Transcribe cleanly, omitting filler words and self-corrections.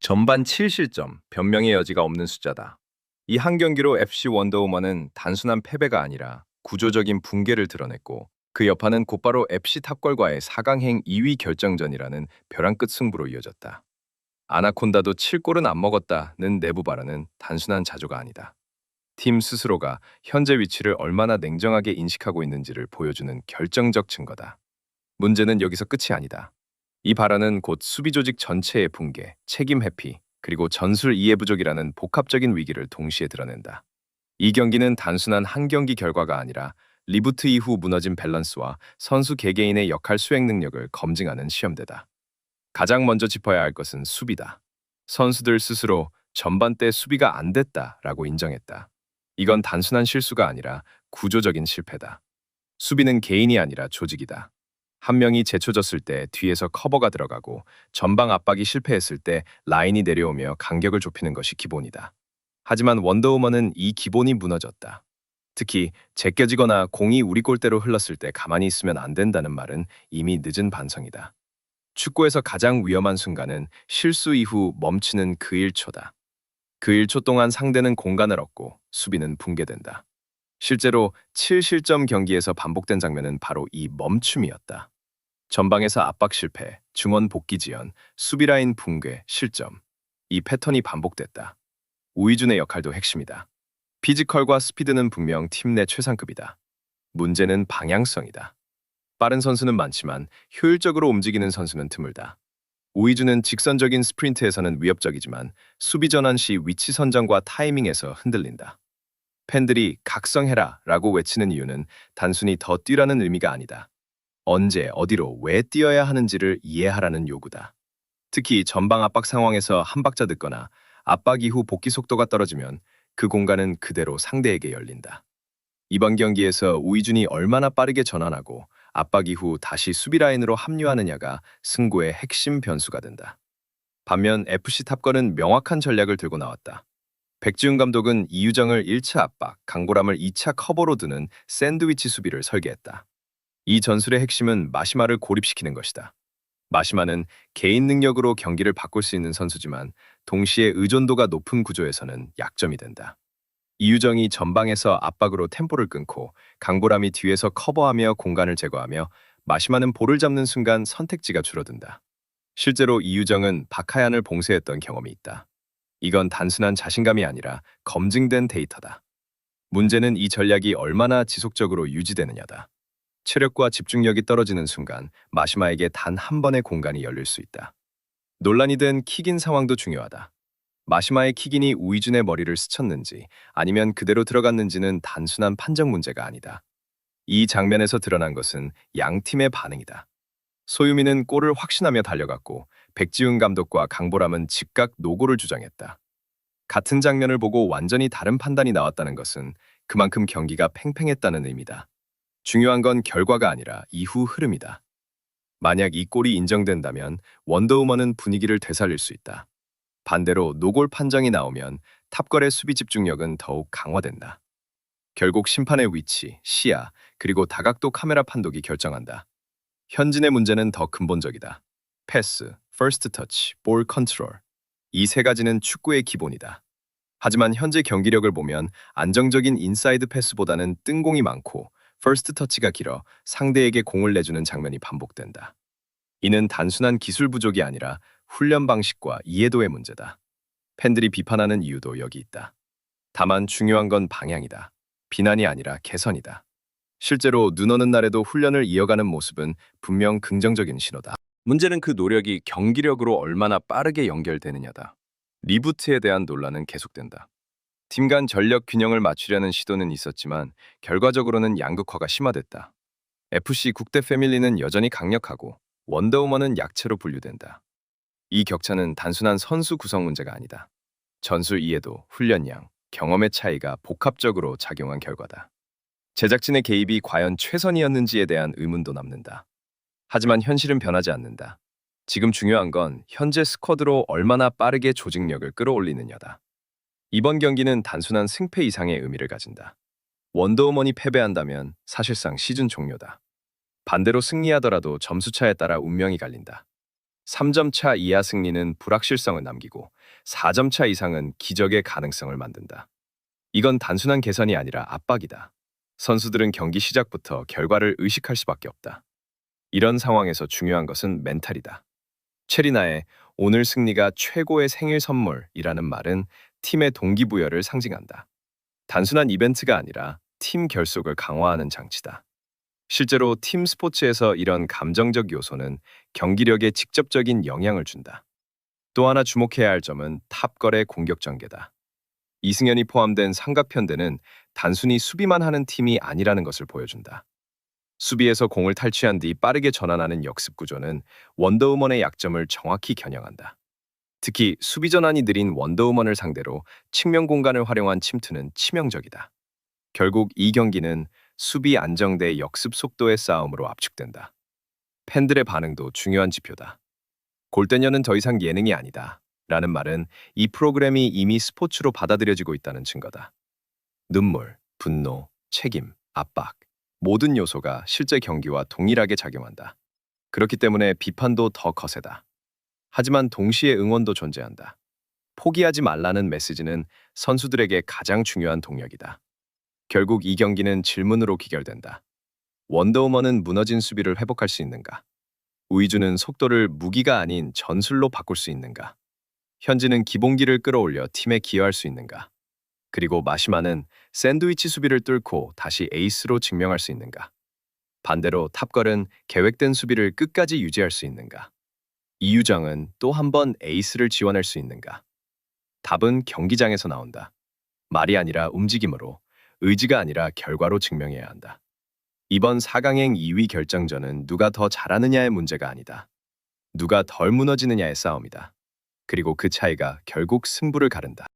전반 7실점, 변명의 여지가 없는 숫자다. 이 한 경기로 FC 원더우먼은 단순한 패배가 아니라 구조적인 붕괴를 드러냈고 그 여파는 곧바로 FC 탑걸과의 4강행 2위 결정전이라는 벼랑 끝 승부로 이어졌다. 아나콘다도 7골은 안 먹었다는 내부 발언은 단순한 자조가 아니다. 팀 스스로가 현재 위치를 얼마나 냉정하게 인식하고 있는지를 보여주는 결정적 증거다. 문제는 여기서 끝이 아니다. 이 발언은 곧 수비 조직 전체의 붕괴, 책임 회피, 그리고 전술 이해 부족이라는 복합적인 위기를 동시에 드러낸다. 이 경기는 단순한 한 경기 결과가 아니라 리부트 이후 무너진 밸런스와 선수 개개인의 역할 수행 능력을 검증하는 시험대다. 가장 먼저 짚어야 할 것은 수비다. 선수들 스스로 전반 때 수비가 안 됐다라고 인정했다. 이건 단순한 실수가 아니라 구조적인 실패다. 수비는 개인이 아니라 조직이다. 한 명이 제쳐졌을 때 뒤에서 커버가 들어가고 전방 압박이 실패했을 때 라인이 내려오며 간격을 좁히는 것이 기본이다. 하지만 원더우먼은 이 기본이 무너졌다. 특히 제껴지거나 공이 우리 골대로 흘렀을 때 가만히 있으면 안 된다는 말은 이미 늦은 반성이다. 축구에서 가장 위험한 순간은 실수 이후 멈추는 그 1초다. 그 1초 동안 상대는 공간을 얻고 수비는 붕괴된다. 실제로 7실점 경기에서 반복된 장면은 바로 이 멈춤이었다. 전방에서 압박 실패, 중원 복귀 지연, 수비 라인 붕괴, 실점. 이 패턴이 반복됐다. 우이준의 역할도 핵심이다. 피지컬과 스피드는 분명 팀 내 최상급이다. 문제는 방향성이다. 빠른 선수는 많지만 효율적으로 움직이는 선수는 드물다. 우이준은 직선적인 스프린트에서는 위협적이지만 수비 전환 시 위치 선정과 타이밍에서 흔들린다. 팬들이 각성해라 라고 외치는 이유는 단순히 더 뛰라는 의미가 아니다. 언제, 어디로, 왜 뛰어야 하는지를 이해하라는 요구다. 특히 전방 압박 상황에서 한 박자 늦거나 압박 이후 복귀 속도가 떨어지면 그 공간은 그대로 상대에게 열린다. 이번 경기에서 우이준이 얼마나 빠르게 전환하고 압박 이후 다시 수비 라인으로 합류하느냐가 승부의 핵심 변수가 된다. 반면 FC 탑건은 명확한 전략을 들고 나왔다. 백지훈 감독은 이유정을 1차 압박, 강보람을 2차 커버로 두는 샌드위치 수비를 설계했다. 이 전술의 핵심은 마시마를 고립시키는 것이다. 마시마는 개인 능력으로 경기를 바꿀 수 있는 선수지만 동시에 의존도가 높은 구조에서는 약점이 된다. 이유정이 전방에서 압박으로 템포를 끊고 강보람이 뒤에서 커버하며 공간을 제거하며 마시마는 볼을 잡는 순간 선택지가 줄어든다. 실제로 이유정은 박하얀을 봉쇄했던 경험이 있다. 이건 단순한 자신감이 아니라 검증된 데이터다. 문제는 이 전략이 얼마나 지속적으로 유지되느냐다. 체력과 집중력이 떨어지는 순간 마시마에게 단 한 번의 공간이 열릴 수 있다. 논란이 된 킥인 상황도 중요하다. 마시마의 킥인이 우이준의 머리를 스쳤는지 아니면 그대로 들어갔는지는 단순한 판정 문제가 아니다. 이 장면에서 드러난 것은 양 팀의 반응이다. 소유미는 골을 확신하며 달려갔고 백지훈 감독과 강보람은 즉각 노고를 주장했다. 같은 장면을 보고 완전히 다른 판단이 나왔다는 것은 그만큼 경기가 팽팽했다는 의미다. 중요한 건 결과가 아니라 이후 흐름이다. 만약 이 골이 인정된다면 원더우먼은 분위기를 되살릴 수 있다. 반대로 노골 판정이 나오면 탑걸의 수비 집중력은 더욱 강화된다. 결국 심판의 위치, 시야, 그리고 다각도 카메라 판독이 결정한다. 현진의 문제는 더 근본적이다. 패스, 퍼스트 터치, 볼 컨트롤. 이 세 가지는 축구의 기본이다. 하지만 현재 경기력을 보면 안정적인 인사이드 패스보다는 뜬공이 많고 퍼스트 터치가 길어 상대에게 공을 내주는 장면이 반복된다. 이는 단순한 기술 부족이 아니라 훈련 방식과 이해도의 문제다. 팬들이 비판하는 이유도 여기 있다. 다만 중요한 건 방향이다. 비난이 아니라 개선이다. 실제로 눈 오는 날에도 훈련을 이어가는 모습은 분명 긍정적인 신호다. 문제는 그 노력이 경기력으로 얼마나 빠르게 연결되느냐다. 리부트에 대한 논란은 계속된다. 팀 간 전력 균형을 맞추려는 시도는 있었지만 결과적으로는 양극화가 심화됐다. FC 국대 패밀리는 여전히 강력하고 원더우먼은 약체로 분류된다. 이 격차는 단순한 선수 구성 문제가 아니다. 전술 이해도, 훈련량, 경험의 차이가 복합적으로 작용한 결과다. 제작진의 개입이 과연 최선이었는지에 대한 의문도 남는다. 하지만 현실은 변하지 않는다. 지금 중요한 건 현재 스쿼드로 얼마나 빠르게 조직력을 끌어올리느냐다. 이번 경기는 단순한 승패 이상의 의미를 가진다. 원더우먼이 패배한다면 사실상 시즌 종료다. 반대로 승리하더라도 점수차에 따라 운명이 갈린다. 3점 차 이하 승리는 불확실성을 남기고 4점 차 이상은 기적의 가능성을 만든다. 이건 단순한 계산이 아니라 압박이다. 선수들은 경기 시작부터 결과를 의식할 수밖에 없다. 이런 상황에서 중요한 것은 멘탈이다. 체리나의 오늘 승리가 최고의 생일 선물이라는 말은 팀의 동기부여를 상징한다. 단순한 이벤트가 아니라 팀 결속을 강화하는 장치다. 실제로 팀 스포츠에서 이런 감정적 요소는 경기력에 직접적인 영향을 준다. 또 하나 주목해야 할 점은 탑걸의 공격 전개다. 이승현이 포함된 삼각편대는 단순히 수비만 하는 팀이 아니라는 것을 보여준다. 수비에서 공을 탈취한 뒤 빠르게 전환하는 역습 구조는 원더우먼의 약점을 정확히 겨냥한다. 특히 수비 전환이 느린 원더우먼을 상대로 측면 공간을 활용한 침투는 치명적이다. 결국 이 경기는 수비 안정 대 역습 속도의 싸움으로 압축된다. 팬들의 반응도 중요한 지표다. 골대녀는 더 이상 예능이 아니다. 라는 말은 이 프로그램이 이미 스포츠로 받아들여지고 있다는 증거다. 눈물, 분노, 책임, 압박, 모든 요소가 실제 경기와 동일하게 작용한다. 그렇기 때문에 비판도 더 거세다. 하지만 동시에 응원도 존재한다. 포기하지 말라는 메시지는 선수들에게 가장 중요한 동력이다. 결국 이 경기는 질문으로 귀결된다. 원더우먼은 무너진 수비를 회복할 수 있는가? 우이주는 속도를 무기가 아닌 전술로 바꿀 수 있는가? 현지는 기본기를 끌어올려 팀에 기여할 수 있는가? 그리고 마시마는 샌드위치 수비를 뚫고 다시 에이스로 증명할 수 있는가? 반대로 탑걸은 계획된 수비를 끝까지 유지할 수 있는가? 이유정은 또 한 번 에이스를 지원할 수 있는가? 답은 경기장에서 나온다. 말이 아니라 움직임으로, 의지가 아니라 결과로 증명해야 한다. 이번 4강행 2위 결정전은 누가 더 잘하느냐의 문제가 아니다. 누가 덜 무너지느냐의 싸움이다. 그리고 그 차이가 결국 승부를 가른다.